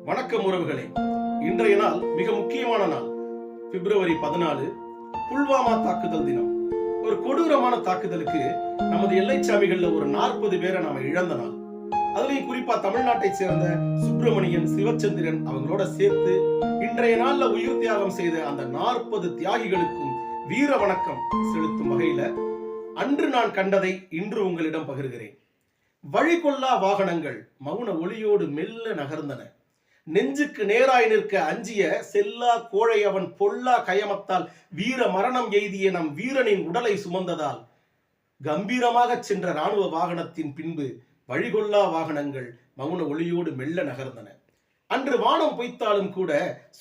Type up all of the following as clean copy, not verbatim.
வணக்கம் உறவுகளே. இன்றைய நாள் மிக முக்கியமான நாள். பிப்ரவரி 14 புல்வாமா தாக்குதல் தினம். ஒரு கொடூரமான தாக்குதலுக்கு நமது எல்லைச்சாமிகள்ல ஒரு 40 பேரை நாம இழந்த நாள். அதுலயும் குறிப்பா தமிழ்நாட்டை சேர்ந்த சுப்பிரமணியன், சிவச்சந்திரன் அவங்களோட சேர்த்து இன்றைய நாள்ல உயிர் தியாகம் செய்த அந்த 40 தியாகிகளுக்கும் வீர வணக்கம் செலுத்தும் வகையில அன்று நான் கண்டதை இன்று உங்களிடம் பகிர்கிறேன். வழிகொள்ளா வாகனங்கள் மௌன ஒளியோடு மெல்ல நகர்ந்தன. நெஞ்சுக்கு நேராய் நிற்க அஞ்சிய செல்லா கோழை அவன் பொல்லா கயமத்தால் வீர மரணம் எய்திய நம் வீரனின் உடலை சுமந்ததால் கம்பீரமாக சென்ற ராணுவ வாகனத்தின் பின்பு வழிகொள்ளா வாகனங்கள் மௌன ஒளியோடு மெல்ல நகர்ந்தன. அன்று வானம் பொய்த்தாலும் கூட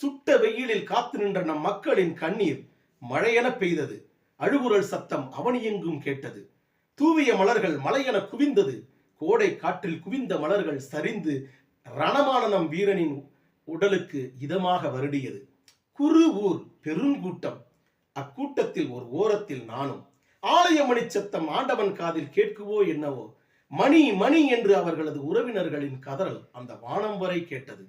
சுட்ட வெயிலில் காத்து நின்ற நம் மக்களின் கண்ணீர் மழையென பெய்தது. அழுகுரல் சத்தம் அவனியெங்கும் கேட்டது. தூவிய மலர்கள் மலையென குவிந்தது. கோடை காற்றில் குவிந்த மலர்கள் சரிந்து ரணமான நம் வீரனின் உடலுக்கு இதமாக வருடியது. குறு ஊர் பெருங்கூட்டம். அக்கூட்டத்தில் ஒரு ஓரத்தில் நானும். ஆலய மணி சத்தம் ஆண்டவன் காதில் கேட்குவோ என்னவோ. மணி மணி என்று அவர்களது உறவினர்களின் கதறல் அந்த வானம் வரை கேட்டது.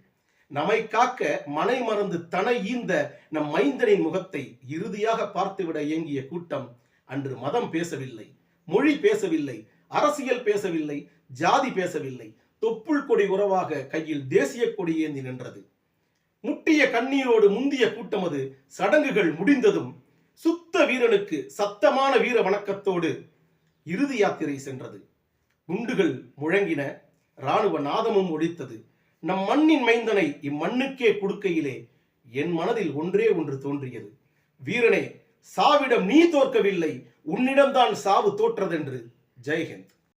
நம்மை காக்க மனை மறந்து தனை ஈந்த நம் மைந்தனின் முகத்தை இறுதியாக பார்த்துவிட இயங்கிய கூட்டம் அன்று மதம் பேசவில்லை, மொழி பேசவில்லை, அரசியல் பேசவில்லை, ஜாதி பேசவில்லை. தொப்புள் கொடி உறவாக கையில் தேசிய கொடி ஏந்தி நின்றது. முட்டிய கண்ணீரோடு முந்திய கூட்டம் அது. சடங்குகள் முடிந்ததும் சுத்த வீரனுக்கு சத்தமான வீர வணக்கத்தோடு இறுதி யாத்திரை சென்றது. குண்டுகள் முழங்கின, இராணுவ நாதமும் ஒலித்தது. நம் மண்ணின் மைந்தனை இம்மண்ணுக்கே கொடுக்கையிலே என் மனதில் ஒன்றே ஒன்று தோன்றியது. வீரனே, சாவிடம் நீ தோற்கவில்லை, உன்னிடம்தான் சாவு தோற்றதென்று. ஜெய்ஹிந்த்.